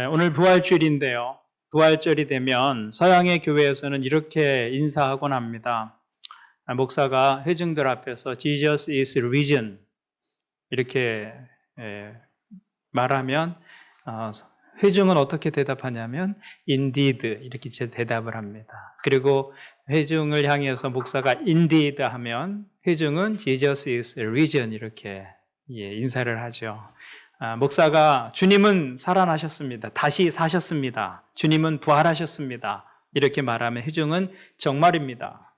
오늘 부활주일인데요. 부활절이 되면 서양의 교회에서는 이렇게 인사하곤 합니다. 목사가 회중들 앞에서 Jesus is risen 이렇게 말하면 회중은 어떻게 대답하냐면 indeed 이렇게 대답을 합니다. 그리고 회중을 향해서 목사가 indeed 하면 회중은 Jesus is risen 이렇게 인사를 하죠. 목사가 주님은 살아나셨습니다. 다시 사셨습니다. 주님은 부활하셨습니다. 이렇게 말하면 회중은 정말입니다.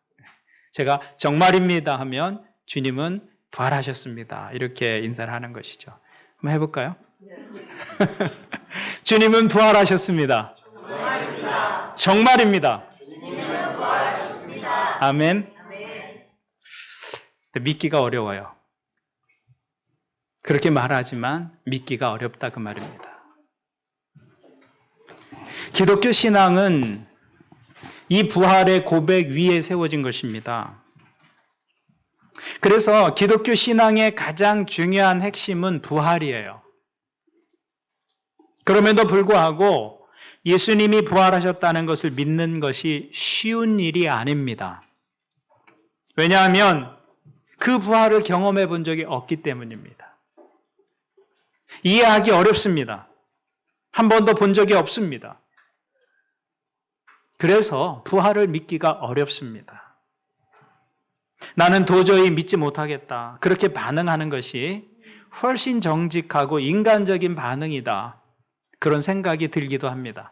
제가 정말입니다 하면 주님은 부활하셨습니다. 이렇게 인사를 하는 것이죠. 한번 해볼까요? 주님은 부활하셨습니다. 정말입니다. 정말입니다. 주님은 부활하셨습니다. 아멘. 아멘. 믿기가 어려워요. 그렇게 말하지만 믿기가 어렵다 그 말입니다. 기독교 신앙은 이 부활의 고백 위에 세워진 것입니다. 그래서 기독교 신앙의 가장 중요한 핵심은 부활이에요. 그럼에도 불구하고 예수님이 부활하셨다는 것을 믿는 것이 쉬운 일이 아닙니다. 왜냐하면 그 부활을 경험해 본 적이 없기 때문입니다. 이해하기 어렵습니다. 한 번도 본 적이 없습니다. 그래서 부활을 믿기가 어렵습니다. 나는 도저히 믿지 못하겠다. 그렇게 반응하는 것이 훨씬 정직하고 인간적인 반응이다. 그런 생각이 들기도 합니다.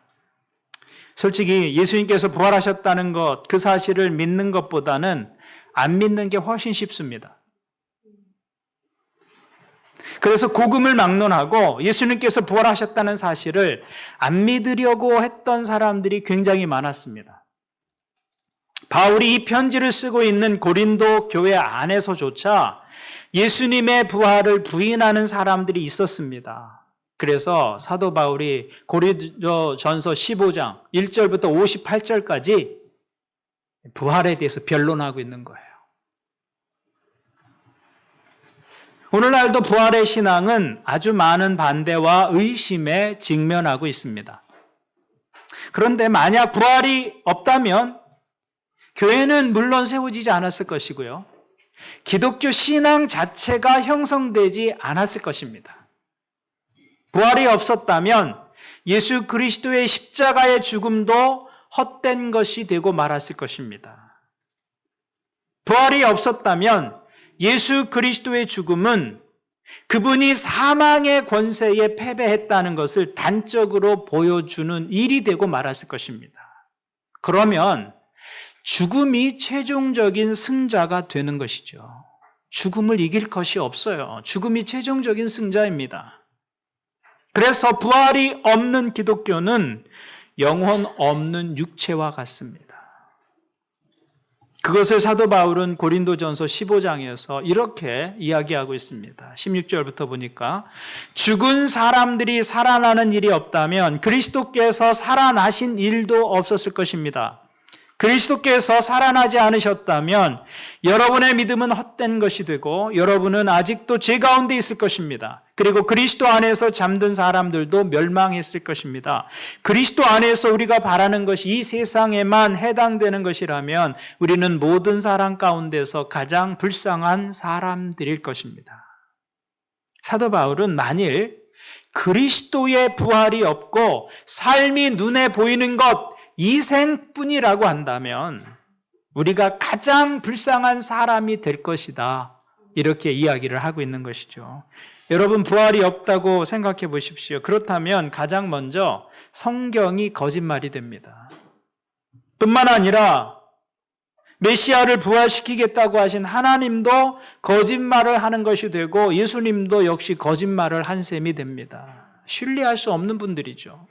솔직히 예수님께서 부활하셨다는 것, 그 사실을 믿는 것보다는 안 믿는 게 훨씬 쉽습니다. 그래서 복음을 막론하고 예수님께서 부활하셨다는 사실을 안 믿으려고 했던 사람들이 굉장히 많았습니다. 바울이 이 편지를 쓰고 있는 고린도 교회 안에서조차 예수님의 부활을 부인하는 사람들이 있었습니다. 그래서 사도 바울이 고린도전서 15장 1절부터 58절까지 부활에 대해서 변론하고 있는 거예요. 오늘날도 부활의 신앙은 아주 많은 반대와 의심에 직면하고 있습니다. 그런데 만약 부활이 없다면 교회는 물론 세워지지 않았을 것이고요. 기독교 신앙 자체가 형성되지 않았을 것입니다. 부활이 없었다면 예수 그리스도의 십자가의 죽음도 헛된 것이 되고 말았을 것입니다. 부활이 없었다면 예수 그리스도의 죽음은 그분이 사망의 권세에 패배했다는 것을 단적으로 보여주는 일이 되고 말았을 것입니다. 그러면 죽음이 최종적인 승자가 되는 것이죠. 죽음을 이길 것이 없어요. 죽음이 최종적인 승자입니다. 그래서 부활이 없는 기독교는 영혼 없는 육체와 같습니다. 그것을 사도 바울은 고린도전서 15장에서 이렇게 이야기하고 있습니다. 16절부터 보니까 죽은 사람들이 살아나는 일이 없다면 그리스도께서 살아나신 일도 없었을 것입니다. 그리스도께서 살아나지 않으셨다면 여러분의 믿음은 헛된 것이 되고 여러분은 아직도 죄 가운데 있을 것입니다. 그리고 그리스도 안에서 잠든 사람들도 멸망했을 것입니다. 그리스도 안에서 우리가 바라는 것이 이 세상에만 해당되는 것이라면 우리는 모든 사람 가운데서 가장 불쌍한 사람들일 것입니다. 사도 바울은 만일 그리스도의 부활이 없고 삶이 눈에 보이는 것 이 생뿐이라고 한다면 우리가 가장 불쌍한 사람이 될 것이다. 이렇게 이야기를 하고 있는 것이죠. 여러분 부활이 없다고 생각해 보십시오. 그렇다면 가장 먼저 성경이 거짓말이 됩니다. 뿐만 아니라 메시아를 부활시키겠다고 하신 하나님도 거짓말을 하는 것이 되고 예수님도 역시 거짓말을 한 셈이 됩니다. 신뢰할 수 없는 분들이죠.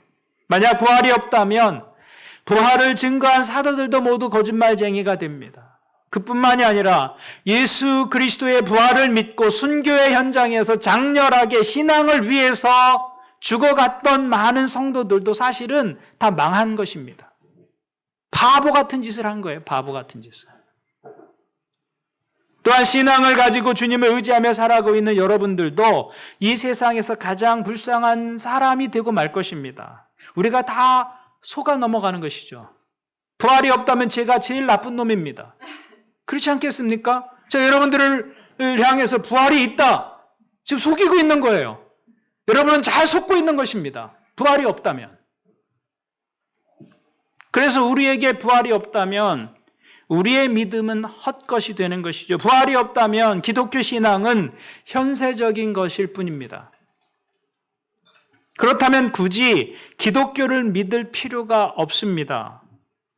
만약 부활이 없다면 부활을 증거한 사도들도 모두 거짓말쟁이가 됩니다. 그뿐만이 아니라 예수 그리스도의 부활을 믿고 순교의 현장에서 장렬하게 신앙을 위해서 죽어갔던 많은 성도들도 사실은 다 망한 것입니다. 바보 같은 짓을 한 거예요. 바보 같은 짓을. 또한 신앙을 가지고 주님을 의지하며 살아가고 있는 여러분들도 이 세상에서 가장 불쌍한 사람이 되고 말 것입니다. 우리가 다 속아 넘어가는 것이죠. 부활이 없다면 제가 제일 나쁜 놈입니다. 그렇지 않겠습니까? 저 여러분들을 향해서 부활이 있다. 지금 속이고 있는 거예요. 여러분은 잘 속고 있는 것입니다. 부활이 없다면. 그래서 우리에게 부활이 없다면 우리의 믿음은 헛것이 되는 것이죠. 부활이 없다면 기독교 신앙은 현세적인 것일 뿐입니다. 그렇다면 굳이 기독교를 믿을 필요가 없습니다.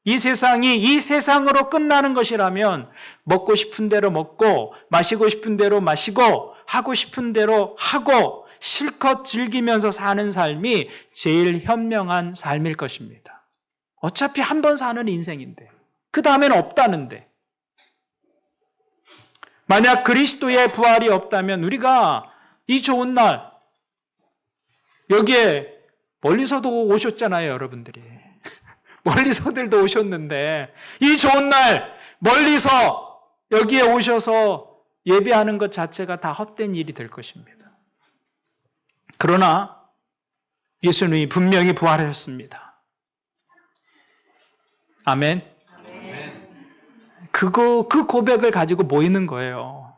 이 세상이 이 세상으로 끝나는 것이라면 먹고 싶은 대로 먹고 마시고 싶은 대로 마시고 하고 싶은 대로 하고 실컷 즐기면서 사는 삶이 제일 현명한 삶일 것입니다. 어차피 한 번 사는 인생인데 그 다음에는 없다는데, 만약 그리스도의 부활이 없다면 우리가 이 좋은 날, 여기에 멀리서도 오셨잖아요, 여러분들이. 멀리서들도 오셨는데 이 좋은 날 멀리서 여기에 오셔서 예배하는 것 자체가 다 헛된 일이 될 것입니다. 그러나 예수님이 분명히 부활하셨습니다. 아멘. 그 고백을 가지고 모이는 거예요.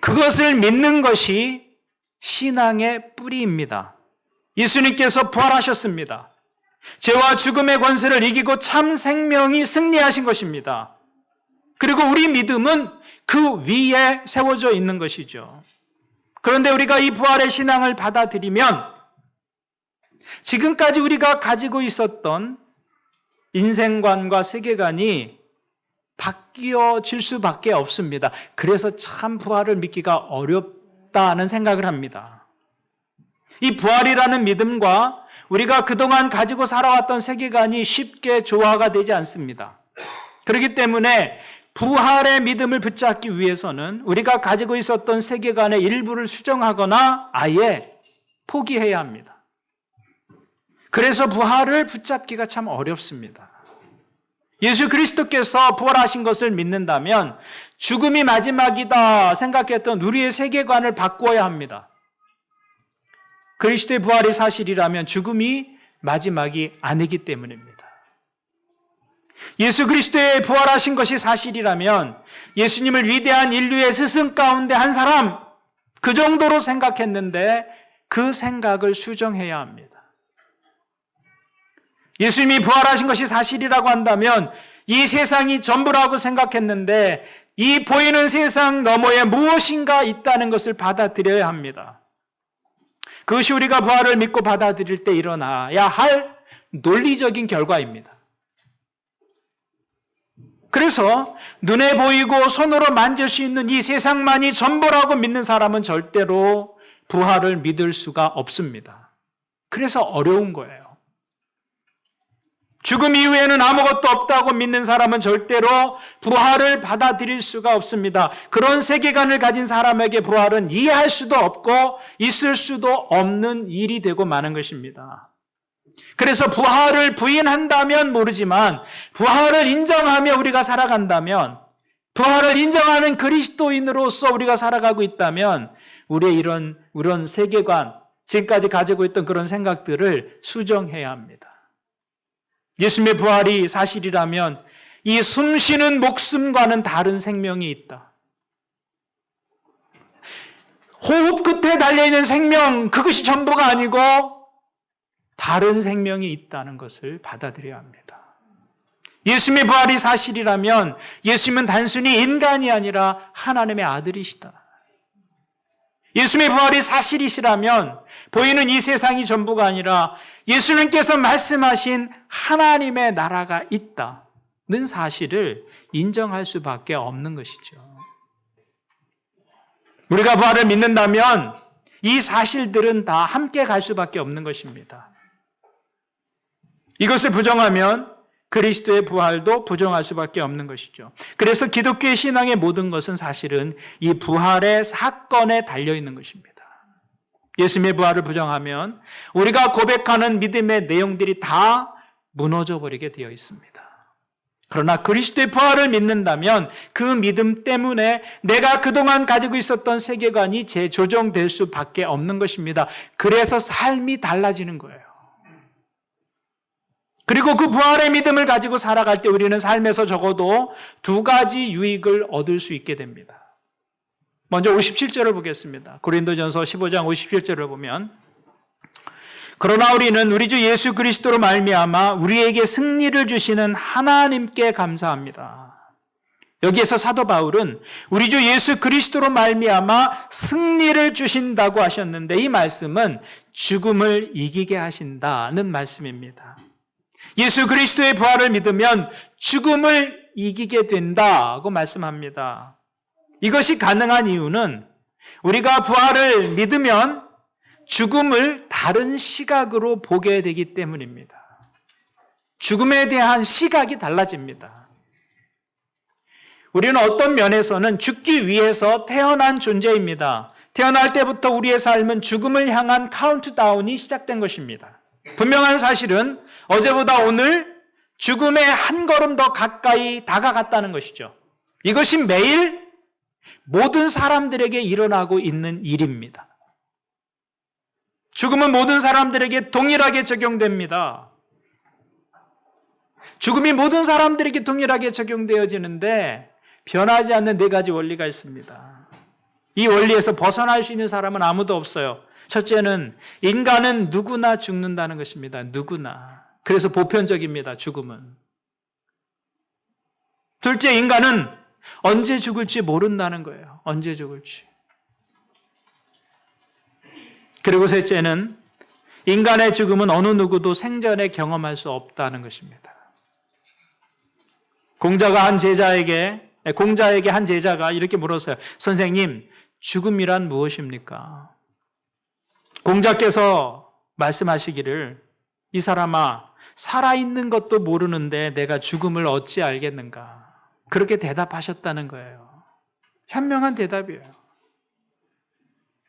그것을 믿는 것이 신앙의 뿌리입니다. 예수님께서 부활하셨습니다. 죄와 죽음의 권세를 이기고 참 생명이 승리하신 것입니다. 그리고 우리 믿음은 그 위에 세워져 있는 것이죠. 그런데 우리가 이 부활의 신앙을 받아들이면 지금까지 우리가 가지고 있었던 인생관과 세계관이 바뀌어질 수밖에 없습니다. 그래서 참 부활을 믿기가 어렵다는 생각을 합니다. 이 부활이라는 믿음과 우리가 그동안 가지고 살아왔던 세계관이 쉽게 조화가 되지 않습니다. 그렇기 때문에 부활의 믿음을 붙잡기 위해서는 우리가 가지고 있었던 세계관의 일부를 수정하거나 아예 포기해야 합니다. 그래서 부활을 붙잡기가 참 어렵습니다. 예수 그리스도께서 부활하신 것을 믿는다면 죽음이 마지막이다 생각했던 우리의 세계관을 바꾸어야 합니다. 그리스도의 부활이 사실이라면 죽음이 마지막이 아니기 때문입니다. 예수 그리스도의 부활하신 것이 사실이라면 예수님을 위대한 인류의 스승 가운데 한 사람, 그 정도로 생각했는데 그 생각을 수정해야 합니다. 예수님이 부활하신 것이 사실이라고 한다면 이 세상이 전부라고 생각했는데 이 보이는 세상 너머에 무엇인가 있다는 것을 받아들여야 합니다. 그것이 우리가 부활을 믿고 받아들일 때 일어나야 할 논리적인 결과입니다. 그래서 눈에 보이고 손으로 만질 수 있는 이 세상만이 전부라고 믿는 사람은 절대로 부활을 믿을 수가 없습니다. 그래서 어려운 거예요. 죽음 이후에는 아무것도 없다고 믿는 사람은 절대로 부활을 받아들일 수가 없습니다. 그런 세계관을 가진 사람에게 부활은 이해할 수도 없고 있을 수도 없는 일이 되고 마는 것입니다. 그래서 부활을 부인한다면 모르지만 부활을 인정하며 우리가 살아간다면, 부활을 인정하는 그리스도인으로서 우리가 살아가고 있다면 우리의 이런 세계관, 지금까지 가지고 있던 그런 생각들을 수정해야 합니다. 예수님의 부활이 사실이라면 이 숨쉬는 목숨과는 다른 생명이 있다. 호흡 끝에 달려있는 생명, 그것이 전부가 아니고 다른 생명이 있다는 것을 받아들여야 합니다. 예수님의 부활이 사실이라면 예수님은 단순히 인간이 아니라 하나님의 아들이시다. 예수님의 부활이 사실이시라면 보이는 이 세상이 전부가 아니라 예수님께서 말씀하신 하나님의 나라가 있다는 사실을 인정할 수밖에 없는 것이죠. 우리가 부활을 믿는다면 이 사실들은 다 함께 갈 수밖에 없는 것입니다. 이것을 부정하면 그리스도의 부활도 부정할 수밖에 없는 것이죠. 그래서 기독교의 신앙의 모든 것은 사실은 이 부활의 사건에 달려있는 것입니다. 예수님의 부활을 부정하면 우리가 고백하는 믿음의 내용들이 다 무너져 버리게 되어 있습니다. 그러나 그리스도의 부활을 믿는다면 그 믿음 때문에 내가 그동안 가지고 있었던 세계관이 재조정될 수밖에 없는 것입니다. 그래서 삶이 달라지는 거예요. 그리고 그 부활의 믿음을 가지고 살아갈 때 우리는 삶에서 적어도 두 가지 유익을 얻을 수 있게 됩니다. 먼저 57절을 보겠습니다. 고린도전서 15장 57절을 보면 그러나 우리는 우리 주 예수 그리스도로 말미암아 우리에게 승리를 주시는 하나님께 감사합니다. 여기에서 사도 바울은 우리 주 예수 그리스도로 말미암아 승리를 주신다고 하셨는데 이 말씀은 죽음을 이기게 하신다는 말씀입니다. 예수 그리스도의 부활을 믿으면 죽음을 이기게 된다고 말씀합니다. 이것이 가능한 이유는 우리가 부활을 믿으면 죽음을 다른 시각으로 보게 되기 때문입니다. 죽음에 대한 시각이 달라집니다. 우리는 어떤 면에서는 죽기 위해서 태어난 존재입니다. 태어날 때부터 우리의 삶은 죽음을 향한 카운트다운이 시작된 것입니다. 분명한 사실은 어제보다 오늘 죽음에 한 걸음 더 가까이 다가갔다는 것이죠. 이것이 매일 모든 사람들에게 일어나고 있는 일입니다. 죽음은 모든 사람들에게 동일하게 적용됩니다. 죽음이 모든 사람들에게 동일하게 적용되어지는데 변하지 않는 네 가지 원리가 있습니다. 이 원리에서 벗어날 수 있는 사람은 아무도 없어요. 첫째는 인간은 누구나 죽는다는 것입니다. 누구나. 그래서 보편적입니다. 죽음은. 둘째, 인간은 언제 죽을지 모른다는 거예요. 언제 죽을지. 그리고 셋째는 인간의 죽음은 어느 누구도 생전에 경험할 수 없다는 것입니다. 공자에게 한 제자가 이렇게 물었어요. 선생님, 죽음이란 무엇입니까? 공자께서 말씀하시기를 이 사람아, 살아있는 것도 모르는데 내가 죽음을 어찌 알겠는가? 그렇게 대답하셨다는 거예요. 현명한 대답이에요.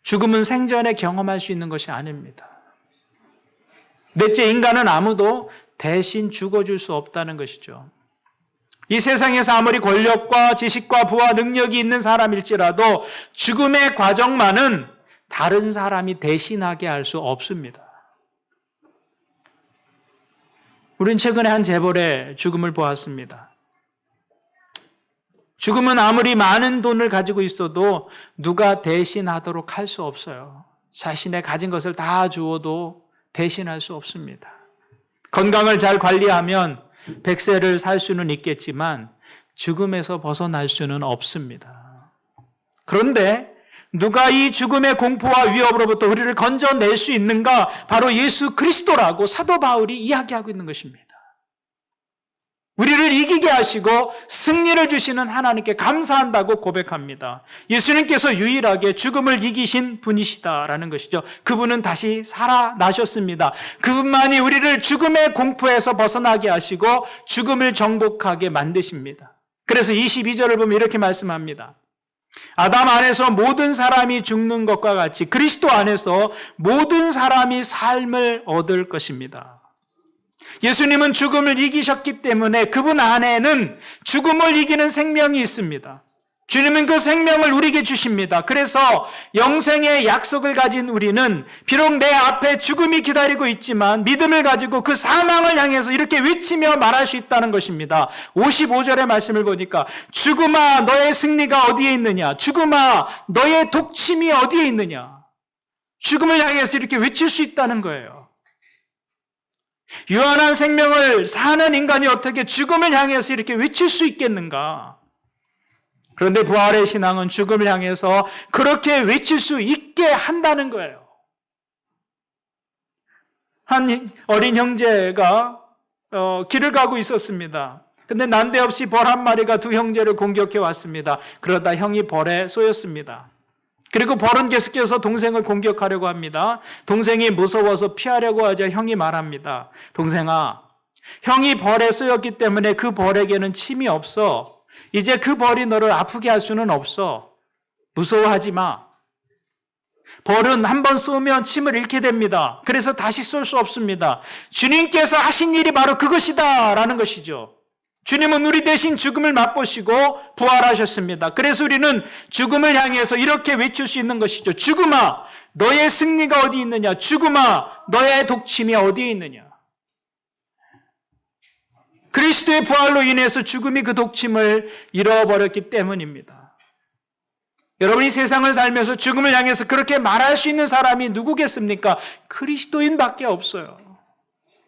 죽음은 생전에 경험할 수 있는 것이 아닙니다. 넷째, 인간은 아무도 대신 죽어줄 수 없다는 것이죠. 이 세상에서 아무리 권력과 지식과 부와 능력이 있는 사람일지라도 죽음의 과정만은 다른 사람이 대신하게 할 수 없습니다. 우린 최근에 한 재벌의 죽음을 보았습니다. 죽음은 아무리 많은 돈을 가지고 있어도 누가 대신하도록 할 수 없어요. 자신의 가진 것을 다 주어도 대신할 수 없습니다. 건강을 잘 관리하면 100세를 살 수는 있겠지만 죽음에서 벗어날 수는 없습니다. 그런데 누가 이 죽음의 공포와 위협으로부터 우리를 건져낼 수 있는가? 바로 예수 그리스도라고 사도 바울이 이야기하고 있는 것입니다. 우리를 이기게 하시고 승리를 주시는 하나님께 감사한다고 고백합니다. 예수님께서 유일하게 죽음을 이기신 분이시다라는 것이죠. 그분은 다시 살아나셨습니다. 그분만이 우리를 죽음의 공포에서 벗어나게 하시고 죽음을 정복하게 만드십니다. 그래서 22절을 보면 이렇게 말씀합니다. 아담 안에서 모든 사람이 죽는 것과 같이 그리스도 안에서 모든 사람이 삶을 얻을 것입니다. 예수님은 죽음을 이기셨기 때문에 그분 안에는 죽음을 이기는 생명이 있습니다. 주님은 그 생명을 우리에게 주십니다. 그래서 영생의 약속을 가진 우리는 비록 내 앞에 죽음이 기다리고 있지만 믿음을 가지고 그 사망을 향해서 이렇게 외치며 말할 수 있다는 것입니다. 55절의 말씀을 보니까 죽음아 너의 승리가 어디에 있느냐? 죽음아 너의 독침이 어디에 있느냐? 죽음을 향해서 이렇게 외칠 수 있다는 거예요. 유한한 생명을 사는 인간이 어떻게 죽음을 향해서 이렇게 외칠 수 있겠는가? 그런데 부활의 신앙은 죽음을 향해서 그렇게 외칠 수 있게 한다는 거예요. 한 어린 형제가 길을 가고 있었습니다. 근데 난데없이 벌 한 마리가 두 형제를 공격해 왔습니다. 그러다 형이 벌에 쏘였습니다. 그리고 벌은 계속해서 동생을 공격하려고 합니다. 동생이 무서워서 피하려고 하자 형이 말합니다. 동생아, 형이 벌에 쏘였기 때문에 그 벌에게는 침이 없어. 이제 그 벌이 너를 아프게 할 수는 없어. 무서워하지 마. 벌은 한 번 쏘면 침을 잃게 됩니다. 그래서 다시 쏠 수 없습니다. 주님께서 하신 일이 바로 그것이다 라는 것이죠. 주님은 우리 대신 죽음을 맛보시고 부활하셨습니다. 그래서 우리는 죽음을 향해서 이렇게 외칠 수 있는 것이죠. 죽음아, 너의 승리가 어디 있느냐? 죽음아, 너의 독침이 어디에 있느냐? 그리스도의 부활로 인해서 죽음이 그 독침을 잃어버렸기 때문입니다. 여러분이 세상을 살면서 죽음을 향해서 그렇게 말할 수 있는 사람이 누구겠습니까? 그리스도인밖에 없어요.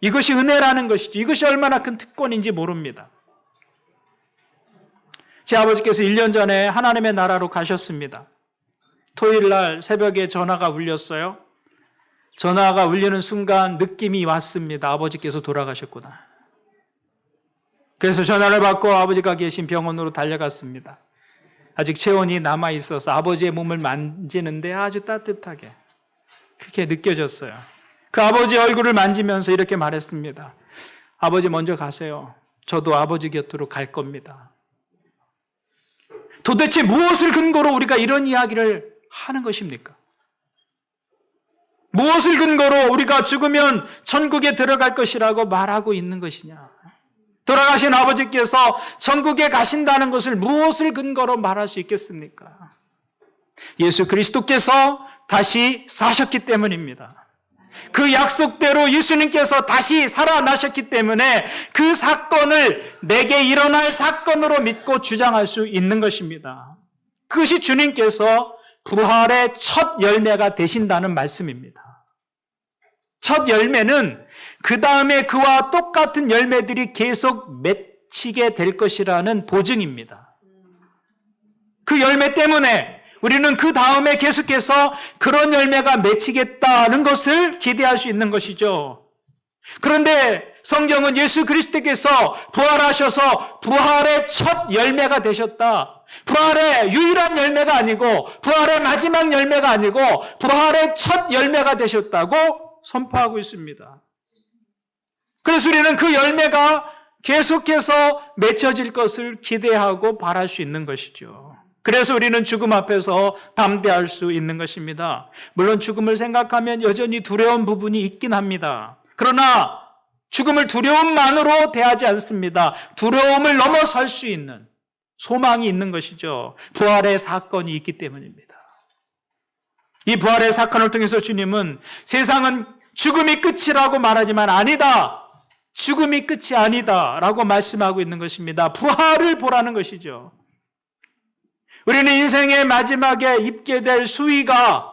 이것이 은혜라는 것이죠. 이것이 얼마나 큰 특권인지 모릅니다. 제 아버지께서 1년 전에 하나님의 나라로 가셨습니다. 토요일 날 새벽에 전화가 울렸어요. 전화가 울리는 순간 느낌이 왔습니다. 아버지께서 돌아가셨구나. 그래서 전화를 받고 아버지가 계신 병원으로 달려갔습니다. 아직 체온이 남아있어서 아버지의 몸을 만지는데 아주 따뜻하게 그렇게 느껴졌어요. 그 아버지 얼굴을 만지면서 이렇게 말했습니다. 아버지 먼저 가세요. 저도 아버지 곁으로 갈 겁니다. 도대체 무엇을 근거로 우리가 이런 이야기를 하는 것입니까? 무엇을 근거로 우리가 죽으면 천국에 들어갈 것이라고 말하고 있는 것이냐? 돌아가신 아버지께서 천국에 가신다는 것을 무엇을 근거로 말할 수 있겠습니까? 예수 그리스도께서 다시 사셨기 때문입니다. 그 약속대로 예수님께서 다시 살아나셨기 때문에 그 사건을 내게 일어날 사건으로 믿고 주장할 수 있는 것입니다. 그것이 주님께서 부활의 첫 열매가 되신다는 말씀입니다. 첫 열매는 그 다음에 그와 똑같은 열매들이 계속 맺히게 될 것이라는 보증입니다. 그 열매 때문에 우리는 그 다음에 계속해서 그런 열매가 맺히겠다는 것을 기대할 수 있는 것이죠. 그런데 성경은 예수 그리스도께서 부활하셔서 부활의 첫 열매가 되셨다. 부활의 유일한 열매가 아니고 부활의 마지막 열매가 아니고 부활의 첫 열매가 되셨다고 선포하고 있습니다. 그래서 우리는 그 열매가 계속해서 맺혀질 것을 기대하고 바랄 수 있는 것이죠. 그래서 우리는 죽음 앞에서 담대할 수 있는 것입니다. 물론 죽음을 생각하면 여전히 두려운 부분이 있긴 합니다. 그러나 죽음을 두려움만으로 대하지 않습니다. 두려움을 넘어설 수 있는 소망이 있는 것이죠. 부활의 사건이 있기 때문입니다. 이 부활의 사건을 통해서 주님은 세상은 죽음이 끝이라고 말하지만 아니다. 죽음이 끝이 아니다 라고 말씀하고 있는 것입니다. 부활을 보라는 것이죠. 우리는 인생의 마지막에 입게 될 수의가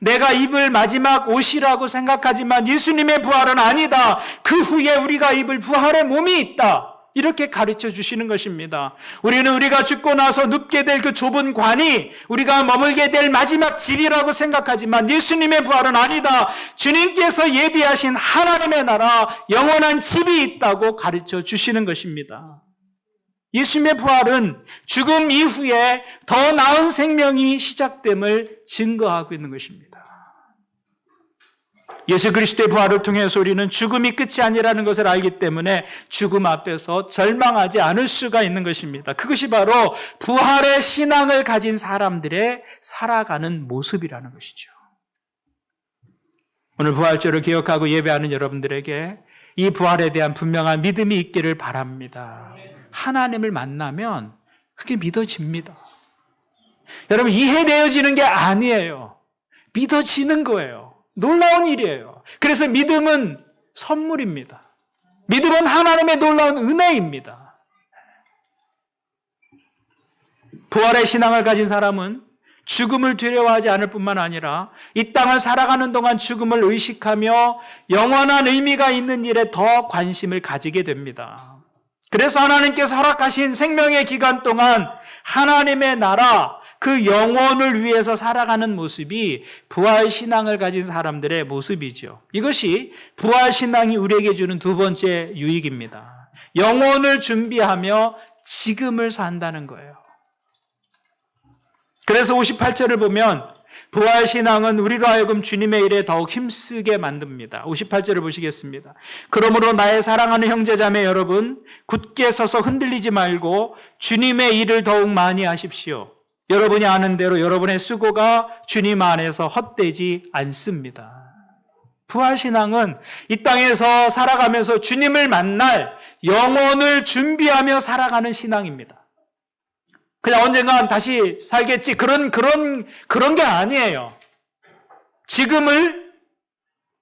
내가 입을 마지막 옷이라고 생각하지만 예수님의 부활은 아니다. 그 후에 우리가 입을 부활의 몸이 있다. 이렇게 가르쳐 주시는 것입니다. 우리는 우리가 죽고 나서 눕게 될 그 좁은 관이 우리가 머물게 될 마지막 집이라고 생각하지만 예수님의 부활은 아니다. 주님께서 예비하신 하나님의 나라 영원한 집이 있다고 가르쳐 주시는 것입니다. 예수님의 부활은 죽음 이후에 더 나은 생명이 시작됨을 증거하고 있는 것입니다. 예수 그리스도의 부활을 통해서 우리는 죽음이 끝이 아니라는 것을 알기 때문에 죽음 앞에서 절망하지 않을 수가 있는 것입니다. 그것이 바로 부활의 신앙을 가진 사람들의 살아가는 모습이라는 것이죠. 오늘 부활절을 기억하고 예배하는 여러분들에게 이 부활에 대한 분명한 믿음이 있기를 바랍니다. 하나님을 만나면 그게 믿어집니다. 여러분, 이해되어지는 게 아니에요. 믿어지는 거예요. 놀라운 일이에요. 그래서 믿음은 선물입니다. 믿음은 하나님의 놀라운 은혜입니다. 부활의 신앙을 가진 사람은 죽음을 두려워하지 않을 뿐만 아니라 이 땅을 살아가는 동안 죽음을 의식하며 영원한 의미가 있는 일에 더 관심을 가지게 됩니다. 그래서 하나님께서 허락하신 생명의 기간 동안 하나님의 나라, 그 영혼을 위해서 살아가는 모습이 부활신앙을 가진 사람들의 모습이죠. 이것이 부활신앙이 우리에게 주는 두 번째 유익입니다. 영혼을 준비하며 지금을 산다는 거예요. 그래서 58절을 보면 부활신앙은 우리로 하여금 주님의 일에 더욱 힘쓰게 만듭니다. 58절을 보시겠습니다. 그러므로 나의 사랑하는 형제자매 여러분, 굳게 서서 흔들리지 말고 주님의 일을 더욱 많이 하십시오. 여러분이 아는 대로 여러분의 수고가 주님 안에서 헛되지 않습니다. 부활신앙은 이 땅에서 살아가면서 주님을 만날 영혼을 준비하며 살아가는 신앙입니다. 그냥 언젠간 다시 살겠지. 그런 게 아니에요. 지금을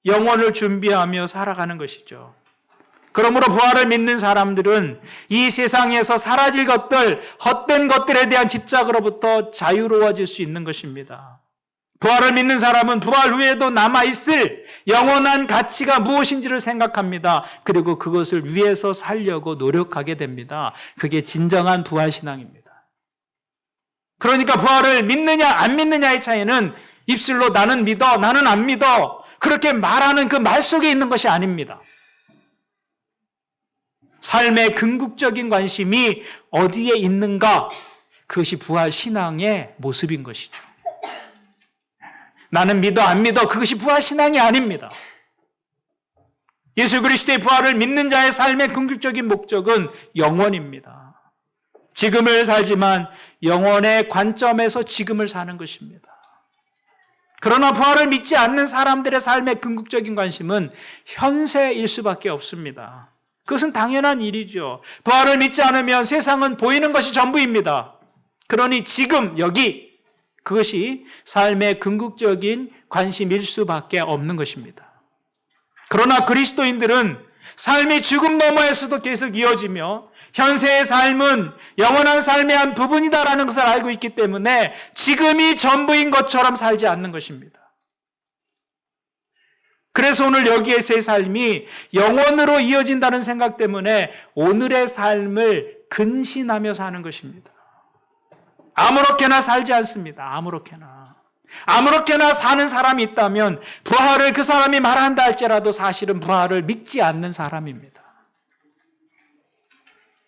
영혼을 준비하며 살아가는 것이죠. 그러므로 부활을 믿는 사람들은 이 세상에서 사라질 것들, 헛된 것들에 대한 집착으로부터 자유로워질 수 있는 것입니다. 부활을 믿는 사람은 부활 후에도 남아있을 영원한 가치가 무엇인지를 생각합니다. 그리고 그것을 위해서 살려고 노력하게 됩니다. 그게 진정한 부활신앙입니다. 그러니까 부활을 믿느냐 안 믿느냐의 차이는 입술로 나는 믿어, 나는 안 믿어 그렇게 말하는 그 말 속에 있는 것이 아닙니다. 삶의 궁극적인 관심이 어디에 있는가? 그것이 부활신앙의 모습인 것이죠. 나는 믿어 안 믿어 그것이 부활신앙이 아닙니다. 예수 그리스도의 부활을 믿는 자의 삶의 궁극적인 목적은 영원입니다. 지금을 살지만 영원의 관점에서 지금을 사는 것입니다. 그러나 부활을 믿지 않는 사람들의 삶의 궁극적인 관심은 현세일 수밖에 없습니다. 그것은 당연한 일이죠. 부활을 믿지 않으면 세상은 보이는 것이 전부입니다. 그러니 지금 여기 그것이 삶의 궁극적인 관심일 수밖에 없는 것입니다. 그러나 그리스도인들은 삶이 죽음 너머에서도 계속 이어지며 현세의 삶은 영원한 삶의 한 부분이다라는 것을 알고 있기 때문에 지금이 전부인 것처럼 살지 않는 것입니다. 그래서 오늘 여기에서의 삶이 영원으로 이어진다는 생각 때문에 오늘의 삶을 근신하며 사는 것입니다. 아무렇게나 살지 않습니다. 아무렇게나 사는 사람이 있다면 부활을 그 사람이 말한다 할지라도 사실은 부활을 믿지 않는 사람입니다.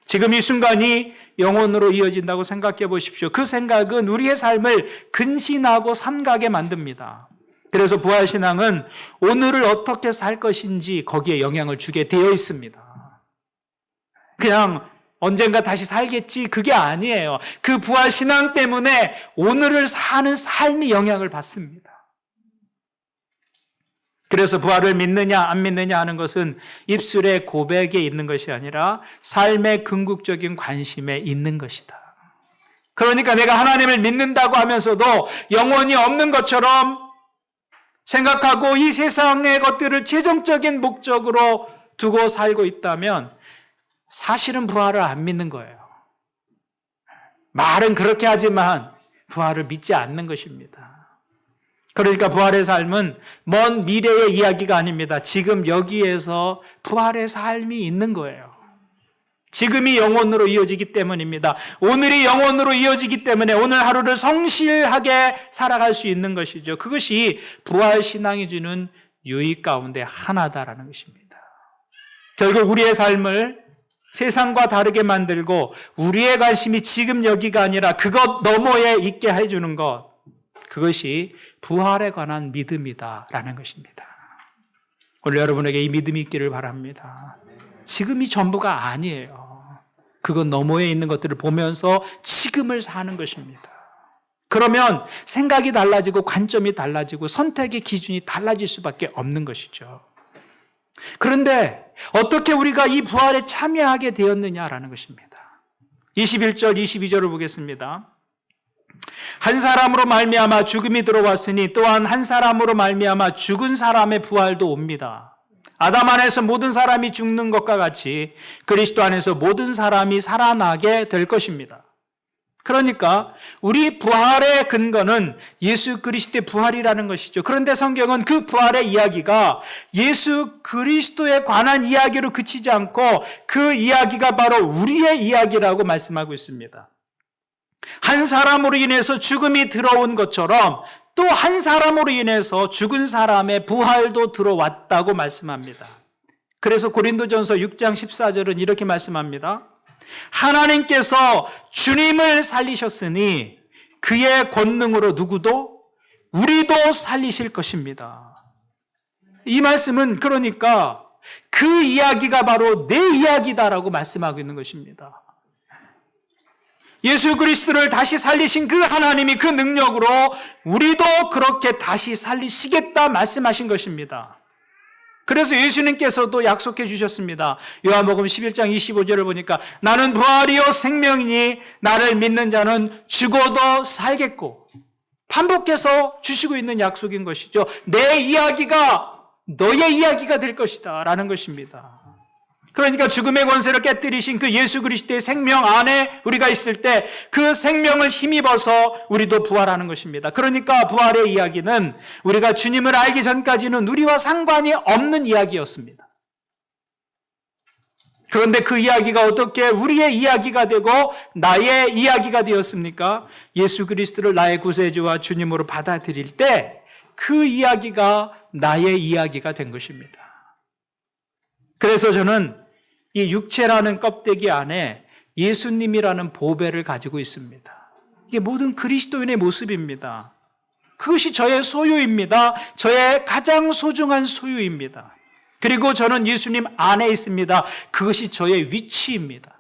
지금 이 순간이 영혼으로 이어진다고 생각해 보십시오. 그 생각은 우리의 삶을 근신하고 삼가게 만듭니다. 그래서 부활신앙은 오늘을 어떻게 살 것인지 거기에 영향을 주게 되어 있습니다. 그냥 언젠가 다시 살겠지 그게 아니에요. 그 부활신앙 때문에 오늘을 사는 삶이 영향을 받습니다. 그래서 부활을 믿느냐 안 믿느냐 하는 것은 입술의 고백에 있는 것이 아니라 삶의 궁극적인 관심에 있는 것이다. 그러니까 내가 하나님을 믿는다고 하면서도 영혼이 없는 것처럼 생각하고 이 세상의 것들을 최종적인 목적으로 두고 살고 있다면 사실은 부활을 안 믿는 거예요. 말은 그렇게 하지만 부활을 믿지 않는 것입니다. 그러니까 부활의 삶은 먼 미래의 이야기가 아닙니다. 지금 여기에서 부활의 삶이 있는 거예요. 지금이 영혼으로 이어지기 때문입니다. 오늘이 영혼으로 이어지기 때문에 오늘 하루를 성실하게 살아갈 수 있는 것이죠. 그것이 부활신앙이 주는 유익 가운데 하나다라는 것입니다. 결국 우리의 삶을 세상과 다르게 만들고 우리의 관심이 지금 여기가 아니라 그것 너머에 있게 해주는 것, 그것이 부활에 관한 믿음이다라는 것입니다. 오늘 여러분에게 이 믿음이 있기를 바랍니다. 지금이 전부가 아니에요. 그것 너머에 있는 것들을 보면서 지금을 사는 것입니다. 그러면 생각이 달라지고 관점이 달라지고 선택의 기준이 달라질 수밖에 없는 것이죠. 그런데 어떻게 우리가 이 부활에 참여하게 되었느냐라는 것입니다. 21절, 22절을 보겠습니다. 한 사람으로 말미암아 죽음이 들어왔으니 또한 한 사람으로 말미암아 죽은 사람의 부활도 옵니다. 아담 안에서 모든 사람이 죽는 것과 같이 그리스도 안에서 모든 사람이 살아나게 될 것입니다. 그러니까 우리 부활의 근거는 예수 그리스도의 부활이라는 것이죠. 그런데 성경은 그 부활의 이야기가 예수 그리스도에 관한 이야기로 그치지 않고 그 이야기가 바로 우리의 이야기라고 말씀하고 있습니다. 한 사람으로 인해서 죽음이 들어온 것처럼 또 한 사람으로 인해서 죽은 사람의 부활도 들어왔다고 말씀합니다. 그래서 고린도전서 6장 14절은 이렇게 말씀합니다. 하나님께서 주님을 살리셨으니 그의 권능으로 누구도 우리도 살리실 것입니다. 이 말씀은 그러니까 그 이야기가 바로 내 이야기다라고 말씀하고 있는 것입니다. 예수 그리스도를 다시 살리신 그 하나님이 그 능력으로 우리도 그렇게 다시 살리시겠다 말씀하신 것입니다. 그래서 예수님께서도 약속해 주셨습니다. 요한복음 11장 25절을 보니까 나는 부활이요 생명이니 나를 믿는 자는 죽어도 살겠고, 반복해서 주시고 있는 약속인 것이죠. 내 이야기가 너의 이야기가 될 것이다 라는 것입니다. 그러니까 죽음의 권세를 깨뜨리신 그 예수 그리스도의 생명 안에 우리가 있을 때 그 생명을 힘입어서 우리도 부활하는 것입니다. 그러니까 부활의 이야기는 우리가 주님을 알기 전까지는 우리와 상관이 없는 이야기였습니다. 그런데 그 이야기가 어떻게 우리의 이야기가 되고 나의 이야기가 되었습니까? 예수 그리스도를 나의 구세주와 주님으로 받아들일 때 그 이야기가 나의 이야기가 된 것입니다. 그래서 저는 이 육체라는 껍데기 안에 예수님이라는 보배를 가지고 있습니다. 이게 모든 그리스도인의 모습입니다. 그것이 저의 소유입니다. 저의 가장 소중한 소유입니다. 그리고 저는 예수님 안에 있습니다. 그것이 저의 위치입니다.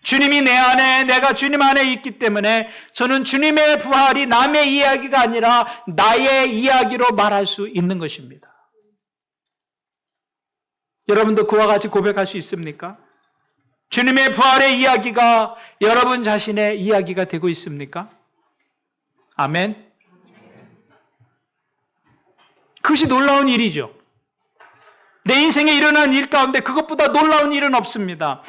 주님이 내 안에, 내가 주님 안에 있기 때문에 저는 주님의 부활이 남의 이야기가 아니라 나의 이야기로 말할 수 있는 것입니다. 여러분도 그와 같이 고백할 수 있습니까? 주님의 부활의 이야기가 여러분 자신의 이야기가 되고 있습니까? 아멘. 그것이 놀라운 일이죠. 내 인생에 일어난 일 가운데 그것보다 놀라운 일은 없습니다.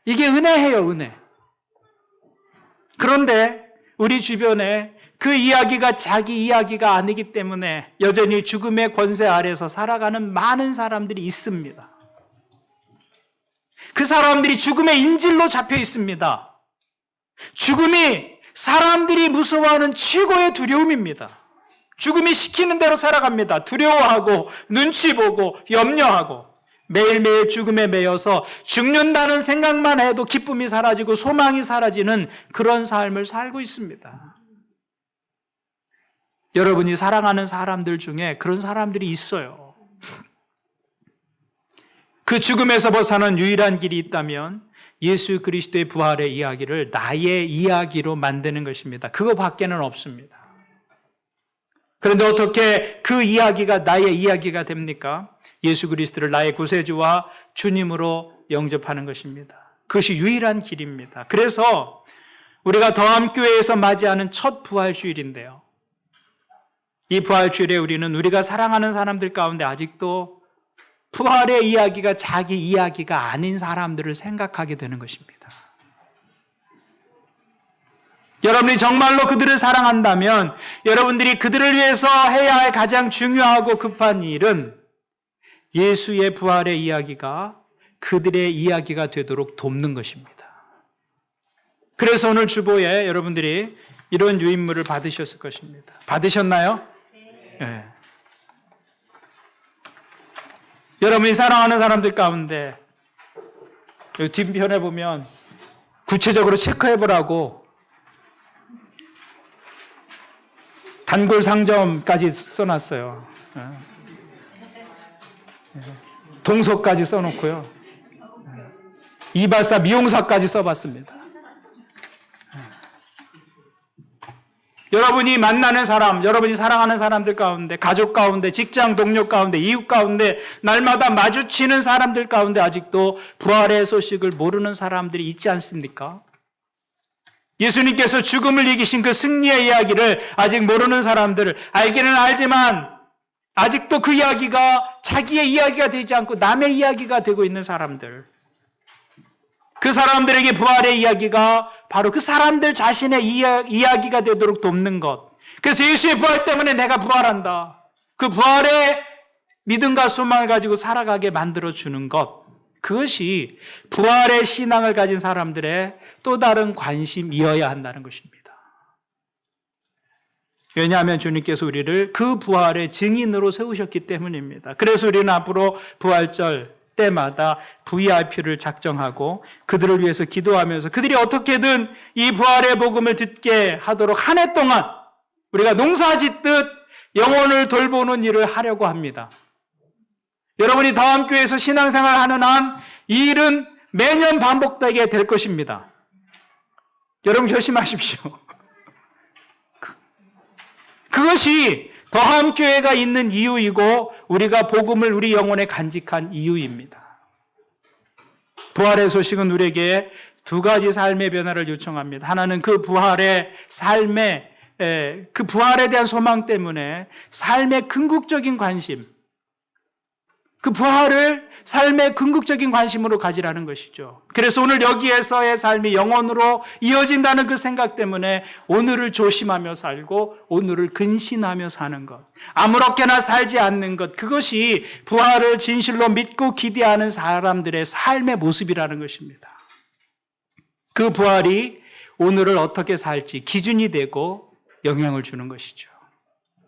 이게 은혜예요, 은혜. 그런데 우리 주변에 그 이야기가 자기 이야기가 아니기 때문에 여전히 죽음의 권세 아래서 살아가는 많은 사람들이 있습니다. 그 사람들이 죽음의 인질로 잡혀 있습니다. 죽음이 사람들이 무서워하는 최고의 두려움입니다. 죽음이 시키는 대로 살아갑니다. 두려워하고 눈치 보고 염려하고 매일매일 죽음에 매여서 죽는다는 생각만 해도 기쁨이 사라지고 소망이 사라지는 그런 삶을 살고 있습니다. 여러분이 사랑하는 사람들 중에 그런 사람들이 있어요. 그 죽음에서 벗어나는 유일한 길이 있다면 예수 그리스도의 부활의 이야기를 나의 이야기로 만드는 것입니다. 그거 밖에는 없습니다. 그런데 어떻게 그 이야기가 나의 이야기가 됩니까? 예수 그리스도를 나의 구세주와 주님으로 영접하는 것입니다. 그것이 유일한 길입니다. 그래서 우리가 더함교회에서 맞이하는 첫 부활주일인데요. 이 부활주일에 우리는 우리가 사랑하는 사람들 가운데 아직도 부활의 이야기가 자기 이야기가 아닌 사람들을 생각하게 되는 것입니다. 여러분이 정말로 그들을 사랑한다면 여러분들이 그들을 위해서 해야 할 가장 중요하고 급한 일은 예수의 부활의 이야기가 그들의 이야기가 되도록 돕는 것입니다. 그래서 오늘 주보에 여러분들이 이런 유인물을 받으셨을 것입니다. 받으셨나요? 네. 여러분이 사랑하는 사람들 가운데 여기 뒷편에 보면 구체적으로 체크해보라고 단골 상점까지 써놨어요. 동서까지 써놓고요. 이발사 미용사까지 써봤습니다. 여러분이 만나는 사람, 여러분이 사랑하는 사람들 가운데, 가족 가운데, 직장 동료 가운데, 이웃 가운데, 날마다 마주치는 사람들 가운데 아직도 부활의 소식을 모르는 사람들이 있지 않습니까? 예수님께서 죽음을 이기신 그 승리의 이야기를 아직 모르는 사람들을 알기는 알지만 아직도 그 이야기가 자기의 이야기가 되지 않고 남의 이야기가 되고 있는 사람들. 그 사람들에게 부활의 이야기가 바로 그 사람들 자신의 이야기가 되도록 돕는 것. 그래서 예수의 부활 때문에 내가 부활한다. 그 부활의 믿음과 소망을 가지고 살아가게 만들어주는 것. 그것이 부활의 신앙을 가진 사람들의 또 다른 관심이어야 한다는 것입니다. 왜냐하면 주님께서 우리를 그 부활의 증인으로 세우셨기 때문입니다. 그래서 우리는 앞으로 부활절 때마다 VIP를 작정하고 그들을 위해서 기도하면서 그들이 어떻게든 이 부활의 복음을 듣게 하도록 한 해 동안 우리가 농사짓듯 영혼을 돌보는 일을 하려고 합니다. 여러분이 더함교회에서 신앙생활하는 한 이 일은 매년 반복되게 될 것입니다. 여러분 결심하십시오. 그것이 더함교회가 있는 이유이고 우리가 복음을 우리 영혼에 간직한 이유입니다. 부활의 소식은 우리에게 두 가지 삶의 변화를 요청합니다. 하나는 그 부활의 그 부활에 대한 소망 때문에 삶의 궁극적인 관심, 그 부활을 삶의 궁극적인 관심으로 가지라는 것이죠. 그래서 오늘 여기에서의 삶이 영원으로 이어진다는 그 생각 때문에 오늘을 조심하며 살고 오늘을 근신하며 사는 것, 아무렇게나 살지 않는 것, 그것이 부활을 진실로 믿고 기대하는 사람들의 삶의 모습이라는 것입니다. 그 부활이 오늘을 어떻게 살지 기준이 되고 영향을 주는 것이죠.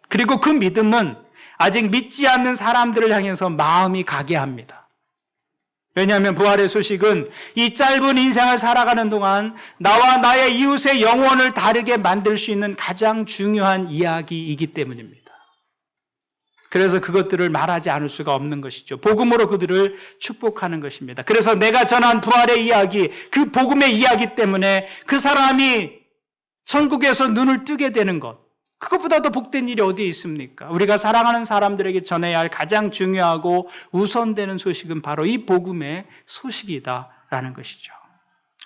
그리고 그 믿음은 아직 믿지 않는 사람들을 향해서 마음이 가게 합니다. 왜냐하면 부활의 소식은 이 짧은 인생을 살아가는 동안 나와 나의 이웃의 영혼을 다르게 만들 수 있는 가장 중요한 이야기이기 때문입니다. 그래서 그것들을 말하지 않을 수가 없는 것이죠. 복음으로 그들을 축복하는 것입니다. 그래서 내가 전한 부활의 이야기, 그 복음의 이야기 때문에 그 사람이 천국에서 눈을 뜨게 되는 것, 그것보다 더 복된 일이 어디에 있습니까? 우리가 사랑하는 사람들에게 전해야 할 가장 중요하고 우선되는 소식은 바로 이 복음의 소식이다라는 것이죠.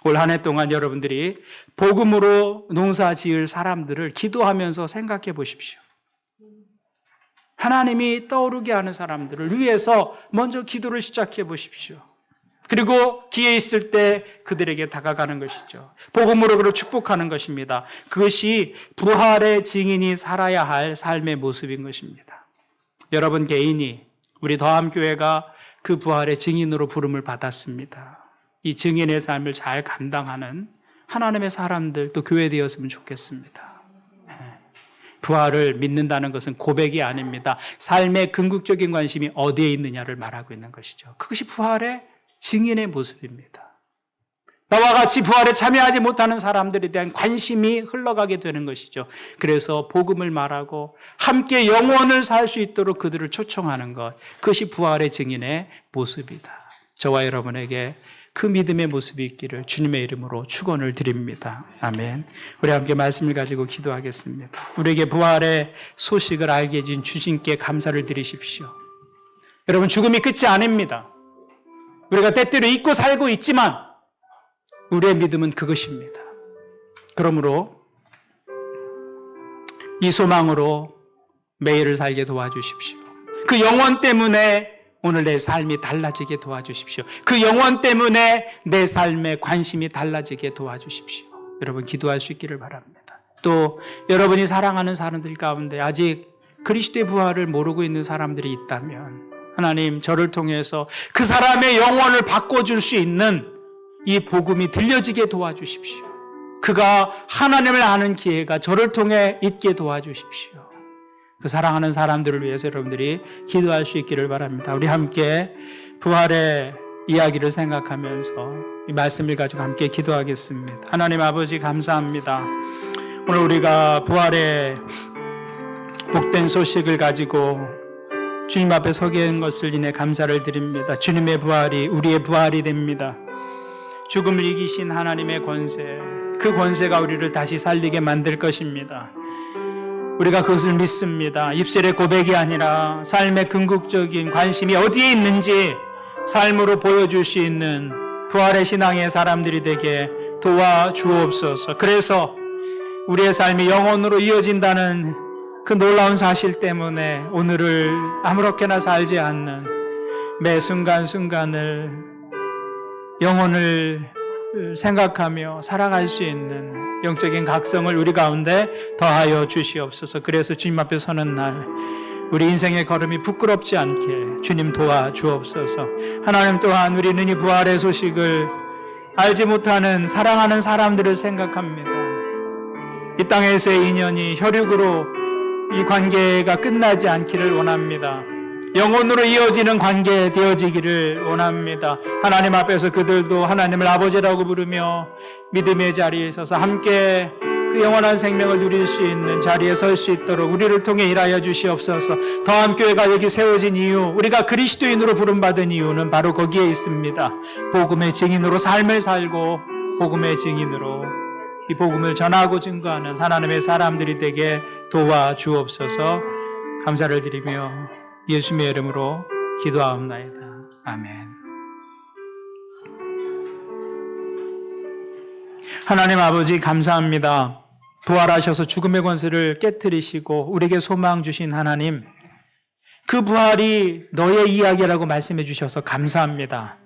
올 한 해 동안 여러분들이 복음으로 농사 지을 사람들을 기도하면서 생각해 보십시오. 하나님이 떠오르게 하는 사람들을 위해서 먼저 기도를 시작해 보십시오. 그리고 기회 있을 때 그들에게 다가가는 것이죠. 복음으로 그를 축복하는 것입니다. 그것이 부활의 증인이 살아야 할 삶의 모습인 것입니다. 여러분 개인이, 우리 더함교회가 그 부활의 증인으로 부름을 받았습니다. 이 증인의 삶을 잘 감당하는 하나님의 사람들, 또 교회 되었으면 좋겠습니다. 부활을 믿는다는 것은 고백이 아닙니다. 삶의 궁극적인 관심이 어디에 있느냐를 말하고 있는 것이죠. 그것이 부활의 증인의 모습입니다. 나와 같이 부활에 참여하지 못하는 사람들에 대한 관심이 흘러가게 되는 것이죠. 그래서 복음을 말하고 함께 영원을 살 수 있도록 그들을 초청하는 것, 그것이 부활의 증인의 모습이다. 저와 여러분에게 그 믿음의 모습이 있기를 주님의 이름으로 축원을 드립니다. 아멘. 우리 함께 말씀을 가지고 기도하겠습니다. 우리에게 부활의 소식을 알게 해준 주님께 감사를 드리십시오. 여러분, 죽음이 끝이 아닙니다. 우리가 때때로 잊고 살고 있지만 우리의 믿음은 그것입니다. 그러므로 이 소망으로 매일을 살게 도와주십시오. 그 영원 때문에 오늘 내 삶이 달라지게 도와주십시오. 그 영원 때문에 내 삶의 관심이 달라지게 도와주십시오. 여러분 기도할 수 있기를 바랍니다. 또 여러분이 사랑하는 사람들 가운데 아직 그리스도의 부활을 모르고 있는 사람들이 있다면 하나님, 저를 통해서 그 사람의 영혼을 바꿔줄 수 있는 이 복음이 들려지게 도와주십시오. 그가 하나님을 아는 기회가 저를 통해 있게 도와주십시오. 그 사랑하는 사람들을 위해서 여러분들이 기도할 수 있기를 바랍니다. 우리 함께 부활의 이야기를 생각하면서 이 말씀을 가지고 함께 기도하겠습니다. 하나님 아버지 감사합니다. 오늘 우리가 부활의 복된 소식을 가지고 주님 앞에 서게 된 것을 인해 감사를 드립니다. 주님의 부활이 우리의 부활이 됩니다. 죽음을 이기신 하나님의 권세, 그 권세가 우리를 다시 살리게 만들 것입니다. 우리가 그것을 믿습니다. 입술의 고백이 아니라 삶의 궁극적인 관심이 어디에 있는지 삶으로 보여줄 수 있는 부활의 신앙의 사람들이 되게 도와주옵소서. 그래서 우리의 삶이 영원으로 이어진다는 그 놀라운 사실 때문에 오늘을 아무렇게나 살지 않는 매 순간순간을 영혼을 생각하며 살아갈 수 있는 영적인 각성을 우리 가운데 더하여 주시옵소서. 그래서 주님 앞에 서는 날 우리 인생의 걸음이 부끄럽지 않게 주님 도와주옵소서. 하나님 또한 우리는 이 부활의 소식을 알지 못하는 사랑하는 사람들을 생각합니다. 이 땅에서의 인연이 혈육으로 이 관계가 끝나지 않기를 원합니다. 영혼으로 이어지는 관계 되어지기를 원합니다. 하나님 앞에서 그들도 하나님을 아버지라고 부르며 믿음의 자리에 서서 함께 그 영원한 생명을 누릴 수 있는 자리에 설 수 있도록 우리를 통해 일하여 주시옵소서. 더함교회가 여기 세워진 이유, 우리가 그리스도인으로 부름받은 이유는 바로 거기에 있습니다. 복음의 증인으로 삶을 살고 복음의 증인으로 이 복음을 전하고 증거하는 하나님의 사람들이 되게 도와주옵소서. 감사를 드리며 예수님의 이름으로 기도하옵나이다. 아멘. 하나님 아버지 감사합니다. 부활하셔서 죽음의 권세를 깨뜨리시고 우리에게 소망 주신 하나님, 그 부활이 너의 이야기라고 말씀해 주셔서 감사합니다.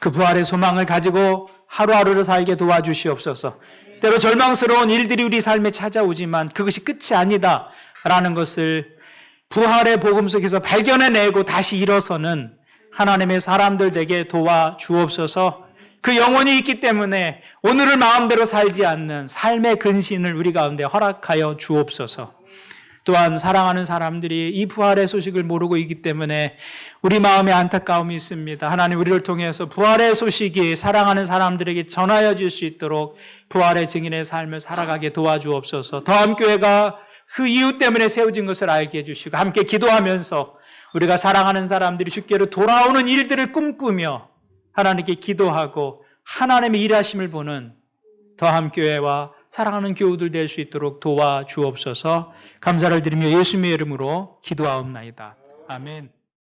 그 부활의 소망을 가지고 하루하루를 살게 도와주시옵소서. 때로 절망스러운 일들이 우리 삶에 찾아오지만 그것이 끝이 아니다 라는 것을 부활의 복음 속에서 발견해내고 다시 일어서는 하나님의 사람들 되게 도와주옵소서. 그 영혼이 있기 때문에 오늘을 마음대로 살지 않는 삶의 근신을 우리 가운데 허락하여 주옵소서. 또한 사랑하는 사람들이 이 부활의 소식을 모르고 있기 때문에 우리 마음에 안타까움이 있습니다. 하나님, 우리를 통해서 부활의 소식이 사랑하는 사람들에게 전하여 줄 수 있도록 부활의 증인의 삶을 살아가게 도와주옵소서. 더함교회가 그 이유 때문에 세워진 것을 알게 해주시고 함께 기도하면서 우리가 사랑하는 사람들이 주께로 돌아오는 일들을 꿈꾸며 하나님께 기도하고 하나님의 일하심을 보는 더함교회와 사랑하는 교우들 될 수 있도록 도와주옵소서. 감사를 드리며 예수님의 이름으로 기도하옵나이다. 아멘.